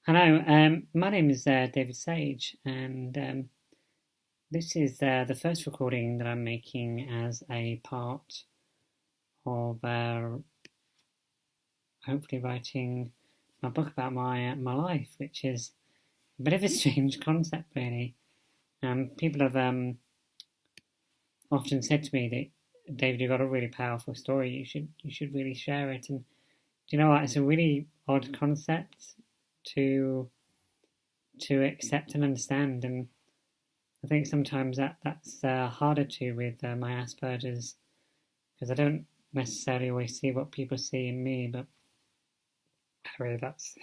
Hello, my name is David Sage, and this is the first recording that I'm making as a part of hopefully writing my book about my life, which is a bit of a strange concept, really. People have often said to me that David, you've got a really powerful story. You should really share it. And do you know what? It's a really odd concept to accept and understand, and I think sometimes that's harder to with my Asperger's because I don't necessarily always see what people see in me, but really that's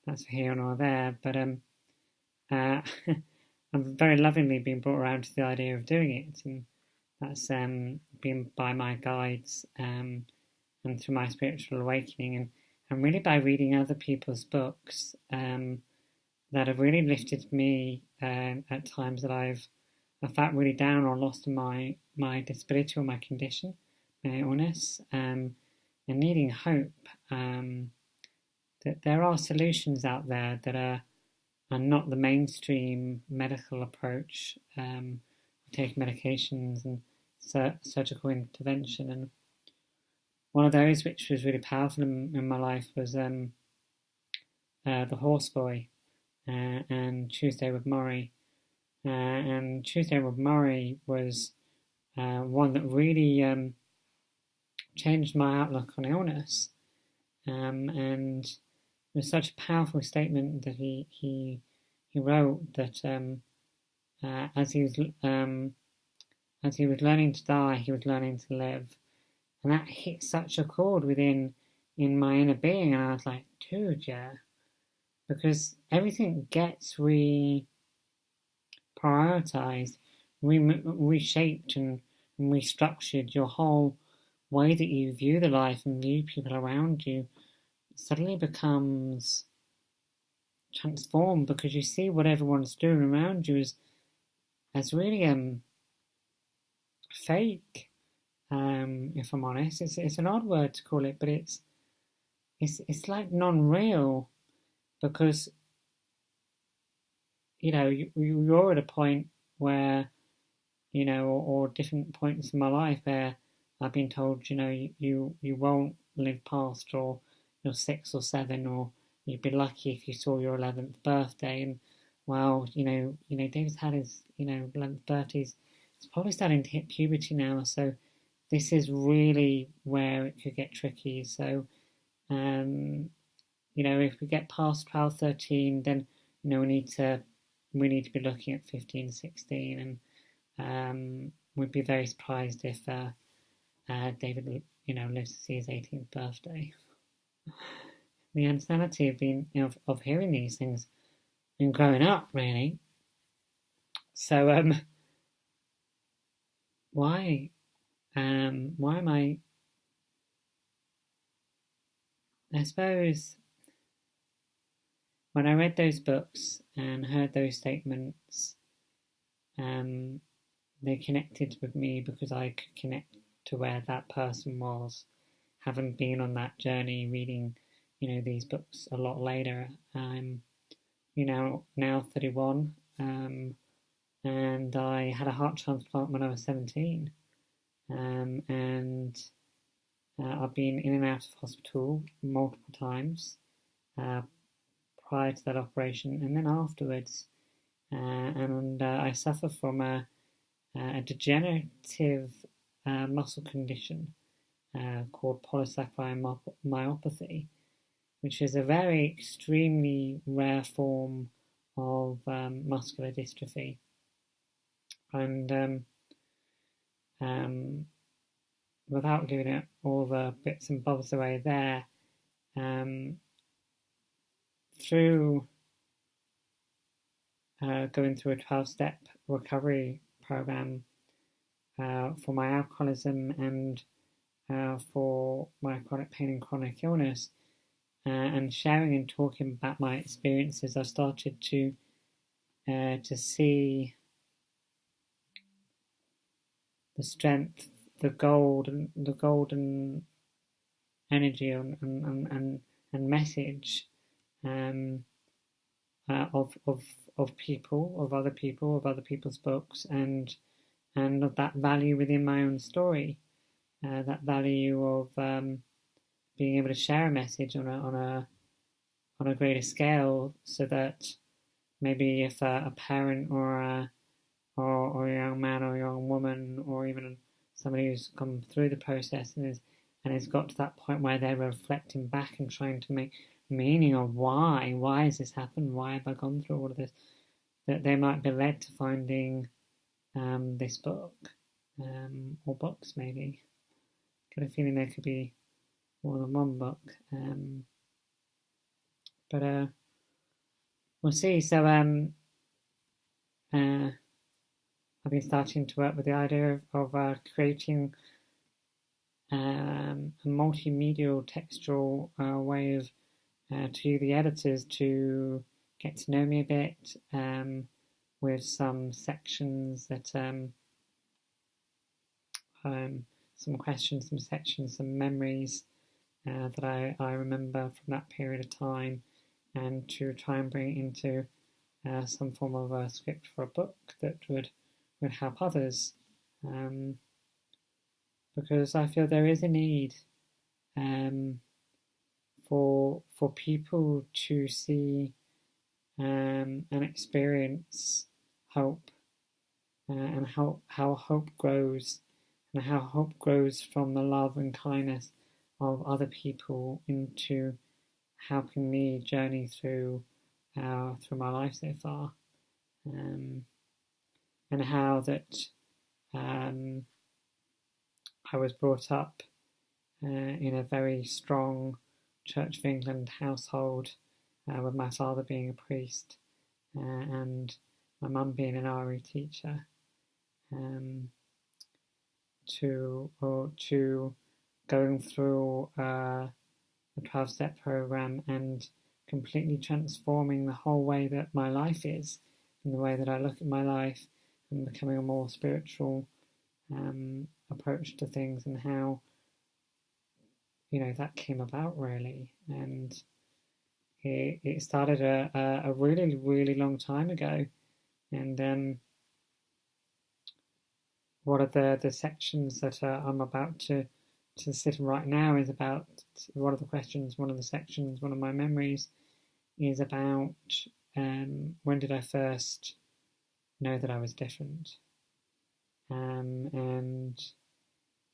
that's here nor there. But uh, I'm very lovingly being brought around to the idea of doing it, and that's been by my guides and through my spiritual awakening, and really by reading other people's books that have really lifted me at times that I felt really down or lost in my disability or my condition, my illness, and needing hope. That there are solutions out there that are not the mainstream medical approach. Take medications and surgical intervention, and one of those which was really powerful in my life was the Horse Boy and Tuesday with Murray. And Tuesday with Murray was one that really changed my outlook on illness. And it was such a powerful statement that he wrote that as he was learning to die, he was learning to live, and that hit such a chord within in my inner being, and I was like, dude, yeah, because everything gets reprioritized, reshaped, and restructured. Your whole way that you view the life and view people around you suddenly becomes transformed because you see what everyone's doing around you as really fake. If I'm honest, it's an odd word to call it, but it's like non-real because you're at a point where or different points in my life where I've been told you won't live past or you're 6 or 7, or you'd be lucky if you saw your 11th birthday. And well, David's had his 11th birthday. It's probably starting to hit puberty now, so this is really where it could get tricky. So if we get past 12, 13, then we need to be looking at 15, 16, and we'd be very surprised if David lives to see his 18th birthday. The insanity of being of hearing these things and growing up, really. So why am I suppose when I read those books and heard those statements, they connected with me because I could connect to where that person was, having been on that journey, reading, these books a lot later. I'm, now 31, and I had a heart transplant when I was 17, and I've been in and out of hospital multiple times prior to that operation and then afterwards, and I suffer from a degenerative muscle condition called polysaccharide myopathy, which is a very extremely rare form of muscular dystrophy. And without giving it all the bits and bobs away there, through going through a 12-step recovery program for my alcoholism and for my chronic pain and chronic illness, and sharing and talking about my experiences, I started to see the strength, the golden energy and message of people, of other people, of other people's books, and of that value within my own story, that value of being able to share a message on a greater scale, so that maybe if a parent or a young man or a young woman, or even somebody who's gone through the process and has got to that point where they're reflecting back and trying to make meaning of why has this happened, why have I gone through all of this, that they might be led to finding this book, or books maybe. Got a feeling there could be more than one book, but we'll see. So I've been starting to work with the idea of creating a multimedia textual way of to the editors to get to know me a bit, with some sections that some questions, some sections, some memories that I remember from that period of time, and to try and bring it into some form of a script for a book that would help others, because I feel there is a need for people to see and experience hope, and how hope grows, and how hope grows from the love and kindness of other people into helping me journey through my life so far, and how that I was brought up in a very strong Church of England household, with my father being a priest, and my mum being an RE teacher, to going through a 12-step program and completely transforming the whole way that my life is, and the way that I look at my life, and becoming a more spiritual approach to things, and how that came about really. And it started a really, really long time ago, and one of the sections that I'm about to sit in right now is about one of the questions, one of the sections, one of my memories is about when did I first know that I was different, and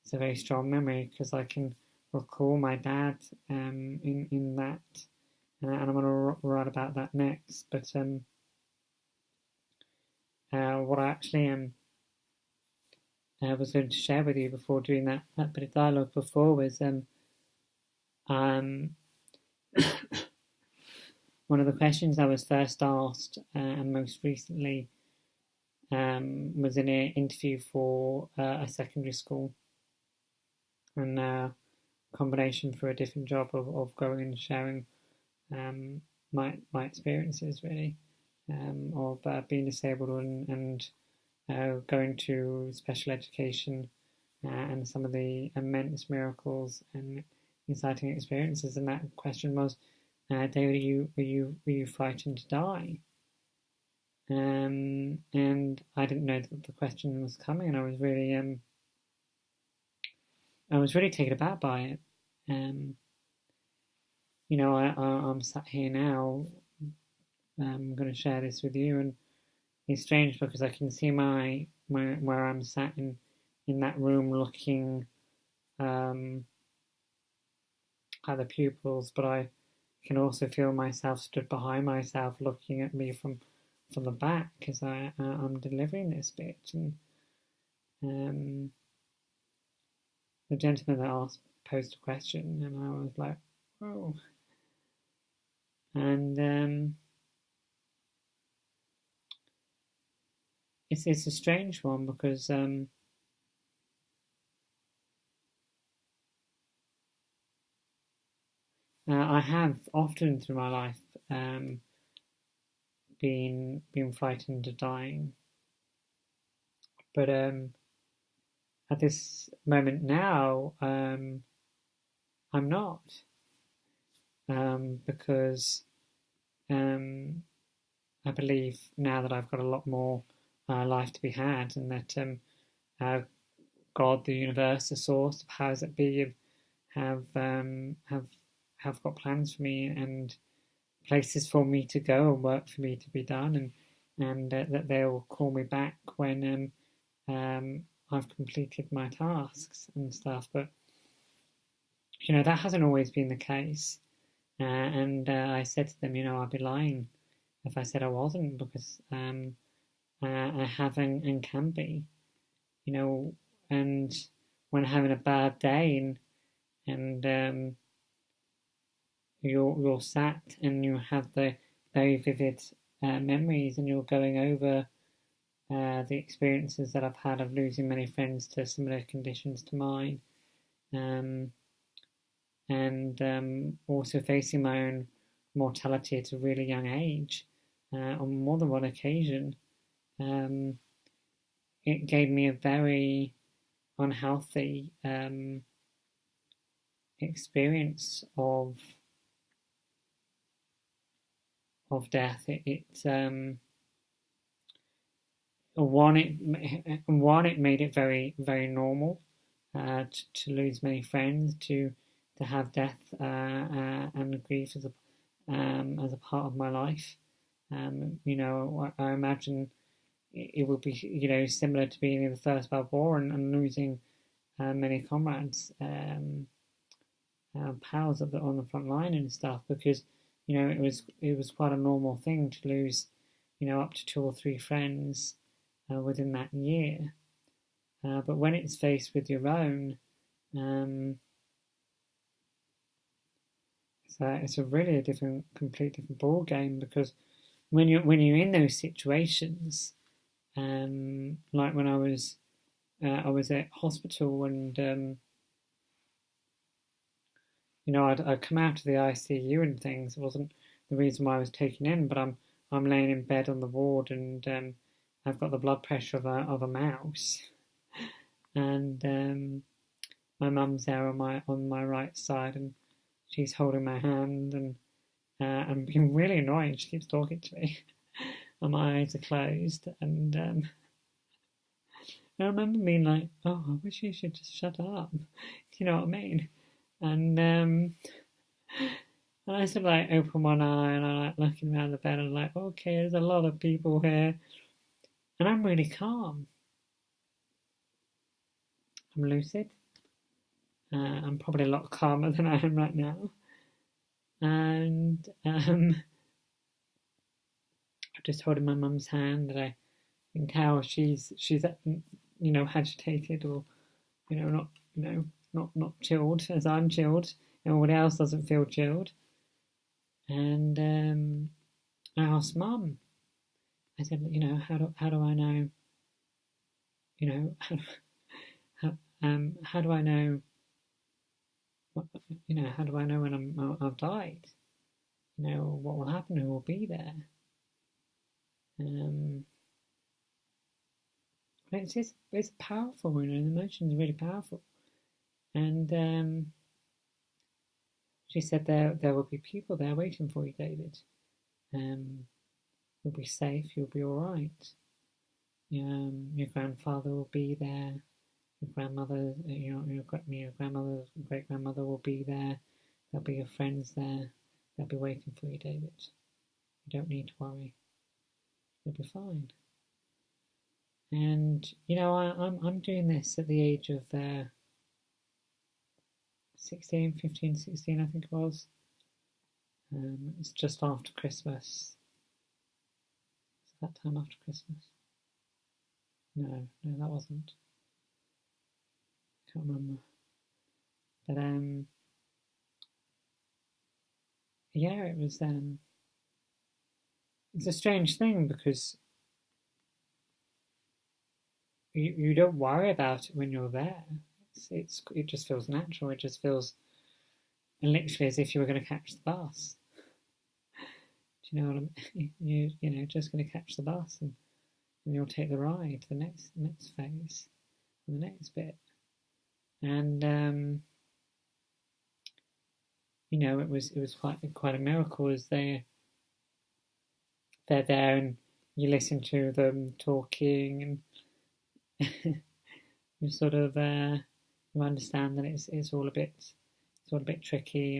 it's a very strong memory because I can recall my dad in that, and I'm going to write about that next. But what I actually was going to share with you before doing that bit of dialogue before was one of the questions I was first asked, and most recently, was in an interview for a secondary school, and combination for a different job of going and sharing my experiences really, of being disabled and going to special education, and some of the immense miracles and exciting experiences. And that question was, David, were you frightened to die? And I didn't know that the question was coming, and I was really taken aback by it. I'm sat here now. I'm going to share this with you, and it's strange because I can see where I'm sat in that room, looking at the pupils, but I can also feel myself stood behind myself, looking at me from the back as I'm delivering this bit. And the gentleman that posed a question, and I was like, "Whoa!" And it's a strange one because I have often through my life been frightened of dying, but at this moment now, I'm not, because I believe now that I've got a lot more life to be had, and that God, the universe, the source, the powers that be, have got plans for me and places for me to go and work for me to be done, and that they will call me back when I've completed my tasks and stuff. But that hasn't always been the case. And I said to them, I'd be lying if I said I wasn't, because I have and can be, and when having a bad day and you're sat and you have the very vivid memories, and you're going over the experiences that I've had of losing many friends to similar conditions to mine, and also facing my own mortality at a really young age on more than one occasion. It gave me a very unhealthy experience of death. It made it very, very normal to lose many friends, to have death and grief as a part of my life. I imagine it would be similar to being in the First World War and losing many comrades, pals on the front line and stuff, because it was quite a normal thing to lose up to 2 or 3 friends within that year. But when it's faced with your own, it's a really complete different ball game, because when you're in those situations, like when I was at hospital, and I'd come out of the ICU and things. It wasn't the reason why I was taken in, but I'm laying in bed on the ward, and I've got the blood pressure of a mouse, and my mum's there on my right side, and she's holding my hand, and I'm being really annoying. She keeps talking to me, and my eyes are closed, and I remember being like, "Oh, I wish you should just shut up." You know what I mean? And I sort of like open one eye, and I like looking around the bed, and I'm like, okay, there's a lot of people here, and I'm really calm. I'm lucid. I'm probably a lot calmer than I am right now, and I'm just holding my mum's hand, and I think how she's agitated, or not chilled as I'm chilled. Everybody else doesn't feel chilled. And I asked Mum. I said, how do I know? How do I know? How do I know when I've died? What will happen? Who will be there? It's powerful. The emotion is really powerful. And she said there will be people there waiting for you, David. You'll be safe. You'll be all right. Your grandfather will be there. Your grandmother, your grandmother, great grandmother will be there. There'll be your friends there. They'll be waiting for you, David. You don't need to worry. You'll be fine. And I'm doing this at the age of 16, 15, 16, I think it was. It's just after Christmas. Is that time after Christmas? No, that wasn't. Can't remember. But yeah, it was. It's a strange thing, because you don't worry about it when you're there. It just feels natural. It just feels literally as if you were going to catch the bus. Do you know what I mean? You're just going to catch the bus, and you'll take the ride to the next phase, and the next bit. And it was quite a miracle, as they they're there and you listen to them talking, and you sort of you understand that it's all a bit tricky,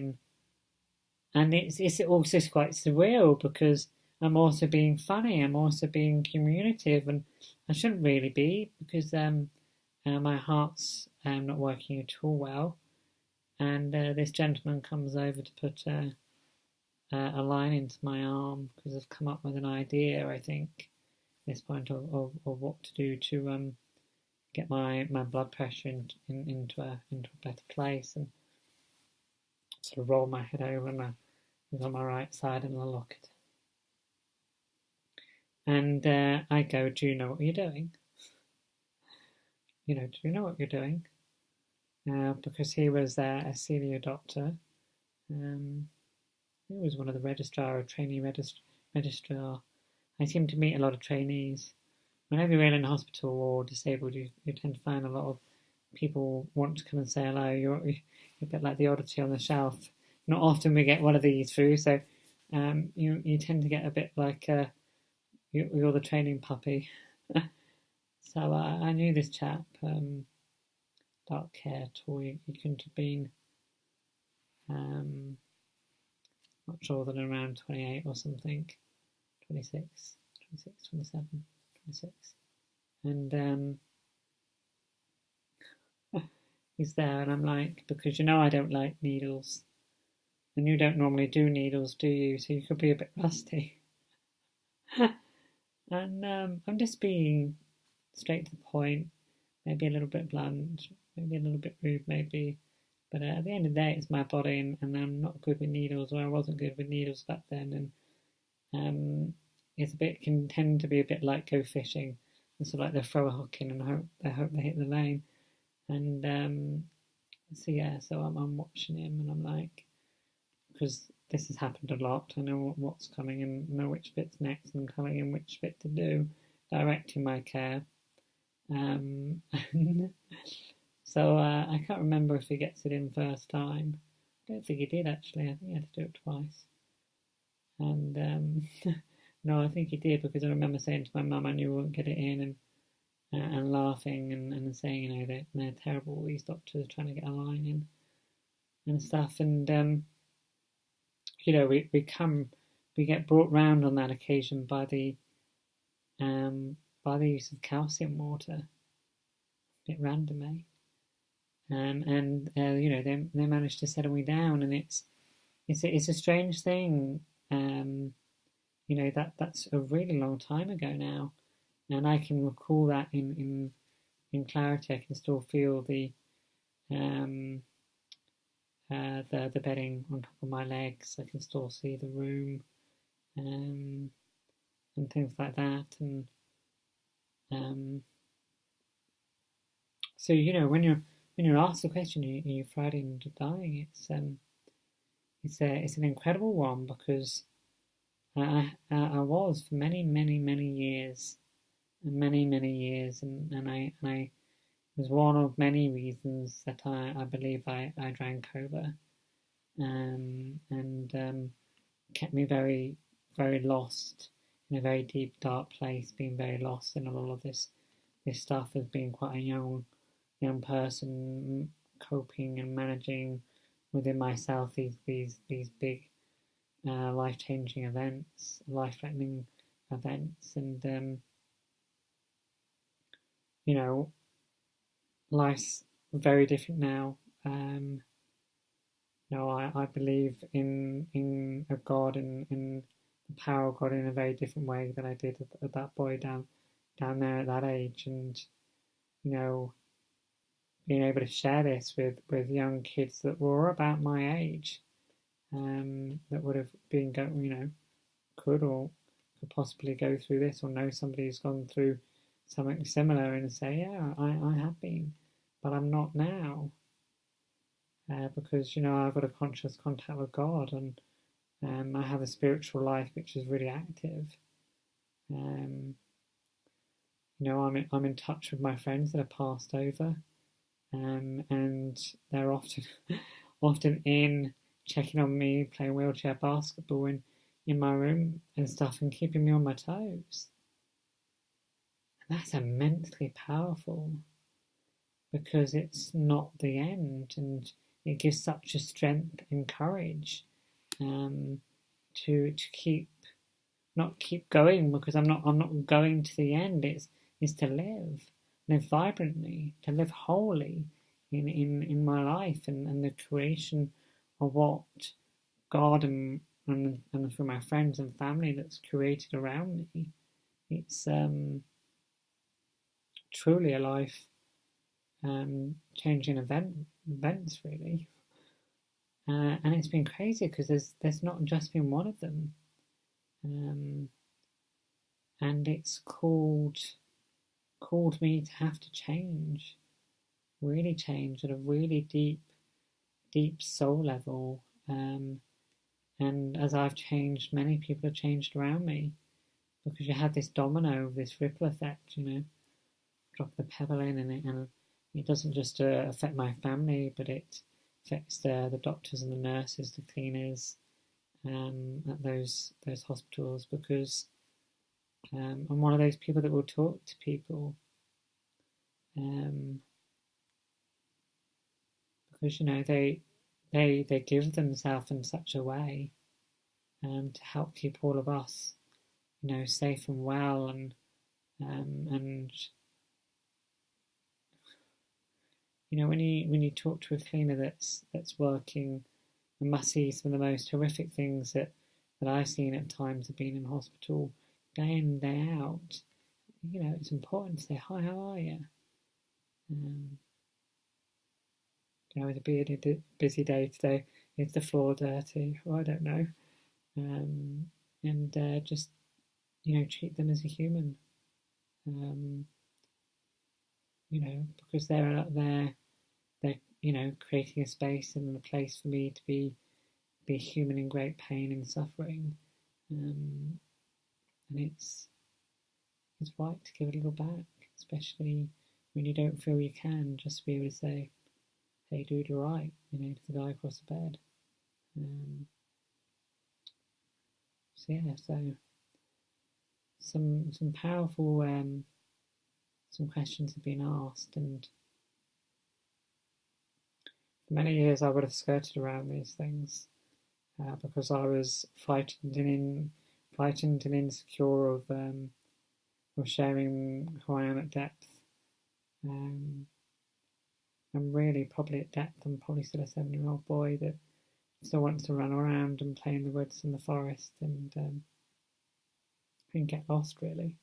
and it's also quite surreal because I'm also being funny, I'm also being communicative, and I shouldn't really be because my heart's not working at all well. And this gentleman comes over to put a line into my arm because I've come up with an idea, I think, at this point of what to do to get my blood pressure into a better place, and sort of roll my head over and it's on my right side and I look at it. And I go, do you know what you're doing? Do you know what you're doing? Because he was a senior doctor. He was one of the registrar or trainee registrar. I seem to meet a lot of trainees. Whenever you're in a hospital or disabled, you tend to find a lot of people want to come and say hello. You're a bit like the oddity on the shelf. Not often we get one of these through, so you tend to get a bit like you're the training puppy. So I knew this chap, dark hair, tall. He couldn't have been not sure than around 28 or something, 26, 27, 26. And he's there, and I'm like, because I don't like needles, and you don't normally do needles, do you? So you could be a bit rusty. And I'm just being straight to the point, maybe a little bit blunt, maybe a little bit rude, maybe. But at the end of the day, it's my body, and I'm not good with needles, or I wasn't good with needles back then. And can tend to be a bit like go fishing. It's sort of like they throw a hook in and hope they hit the lane. And so yeah, so I'm watching him, and I'm like, because this has happened a lot, I know what's coming and know which bit's next, and I'm telling him which bit to do, directing my care. And so I can't remember if he gets it in first time. I don't think he did, actually. I think he had to do it twice. And no, I think he did, because I remember saying to my mum I knew we wouldn't get it in, and laughing and saying, they're terrible, these doctors trying to get a line in and stuff. And we get brought round on that occasion by the use of calcium water. A bit random, eh? And they managed to settle me down, and it's a strange thing. That's a really long time ago now, and I can recall that in clarity. I can still feel the bedding on top of my legs. I can still see the room, and things like that. And so when you're asked the question, are you frightened of dying? It's an incredible one, because I was for many years, and I was one of many reasons that I believe I drank over, and kept me very, very lost in a very deep, dark place, being very lost in all of this stuff as being quite a young person, coping and managing within myself these big life-changing events, life-threatening events. And life's very different now. I believe in a God and in the power of God in a very different way than I did at that boy down there at that age. And being able to share this with young kids that were about my age, that would have been could possibly go through this, or know somebody who's gone through something similar, and say, yeah, I have been, but I'm not now, because I've got a conscious contact with God, and I have a spiritual life which is really active. I'm in touch with my friends that have passed over, and they're often in checking on me, playing wheelchair basketball, and in my room and stuff and keeping me on my toes. And that's immensely powerful because it's not the end, and it gives such a strength and courage to keep going, because I'm not going to the end. It's to live vibrantly, to live wholly in my life, and the creation of what God and for my friends and family that's created around me. It's truly a life changing events really. And it's been crazy because there's not just been one of them. And it's called me to have to change, really change at a really deep soul level. And as I've changed, many people have changed around me, because you have this domino, this ripple effect. Drop the pebble in, and it doesn't just affect my family, but it affects the doctors and the nurses, the cleaners at those hospitals, because I'm one of those people that will talk to people, because they give themselves in such a way to help keep all of us safe and well, and when you talk to a cleaner that's working, and must see some of the most horrific things that I've seen at times of being in hospital day in, day out. It's important to say, hi, how are you? It's a busy day today. Is the floor dirty? Well, I don't know. And just, treat them as a human. Because they're creating a space and a place for me to be human in great pain and suffering. And it's right to give a little back, especially when you don't feel you can, just to be able to say, hey dude, you're right, to the guy across the bed. So some powerful some questions have been asked, and for many years I would have skirted around these things because I was frightened and insecure of sharing who I am at depth. I'm really probably at depth. I'm probably still a 7-year-old boy that still wants to run around and play in the woods and the forest and get lost really.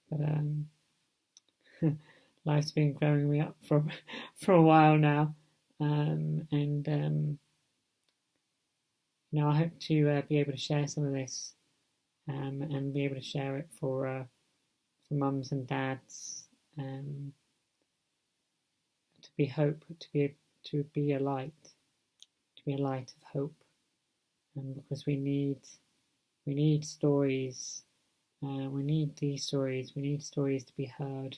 But life's been growing me up for a while now, and I hope to be able to share some of this and be able to share it for mums and dads, to be hope, to be a light of hope, because we need stories. We need these stories. We need stories to be heard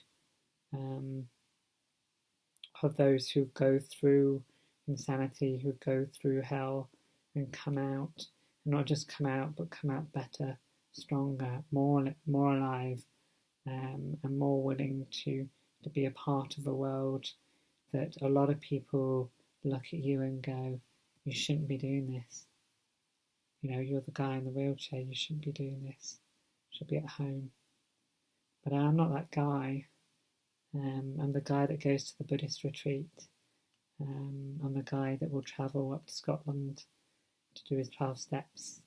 of those who go through insanity, who go through hell, and come out, and not just come out, but come out better, stronger, more alive, and more willing to be a part of a world that a lot of people look at you and go, you shouldn't be doing this. You're the guy in the wheelchair, you shouldn't be doing this. You should be at home. But I'm not that guy. I'm the guy that goes to the Buddhist retreat. I'm the guy that will travel up to Scotland to do his 12 steps.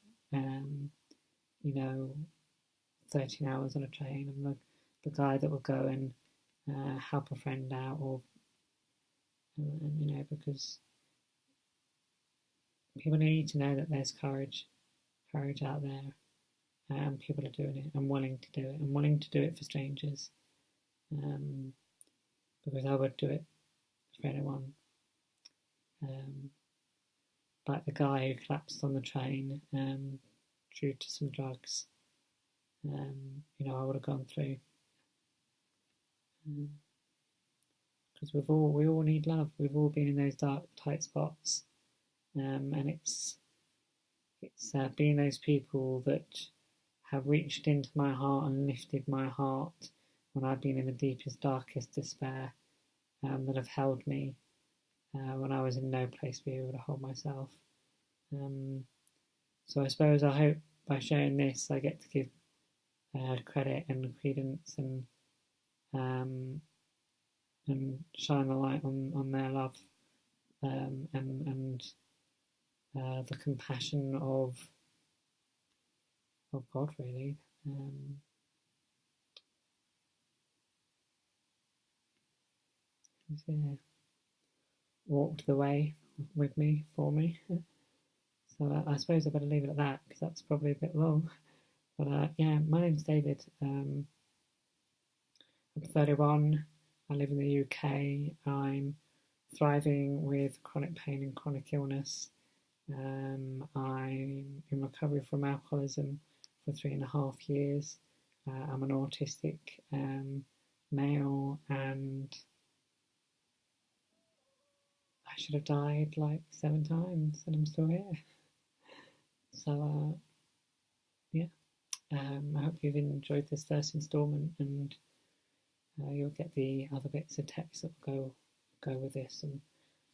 13 hours on a train. I'm the guy that will go and help a friend out, or because people need to know that there's courage out there, and people are doing it and willing to do it, and willing to do it for strangers, because I would do it for anyone. Like the guy who collapsed on the train due to some drugs, I would have gone through. Because we all need love. We've all been in those dark, tight spots, and it's being those people that have reached into my heart and lifted my heart when I've been in the deepest, darkest despair, that have held me when I was in no place to be able to hold myself. So I suppose I hope by sharing this I get to give credit and credence um, and shine a light on their love, and the compassion of God, really. Yeah, walked the way with me, for me. So I suppose I better leave it at that because that's probably a bit long. But yeah, my name's David. I'm 31. I live in the UK. I'm thriving with chronic pain and chronic illness. I'm in recovery from alcoholism for 3.5 years. I'm an autistic male, and I should have died like 7 times, and I'm still here. So yeah, I hope you've enjoyed this first instalment, and you'll get the other bits of text that will go with this, and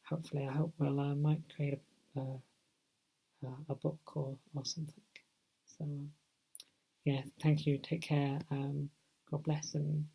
hopefully, I hope we'll might create a book or something. So yeah, thank you. Take care. God bless, and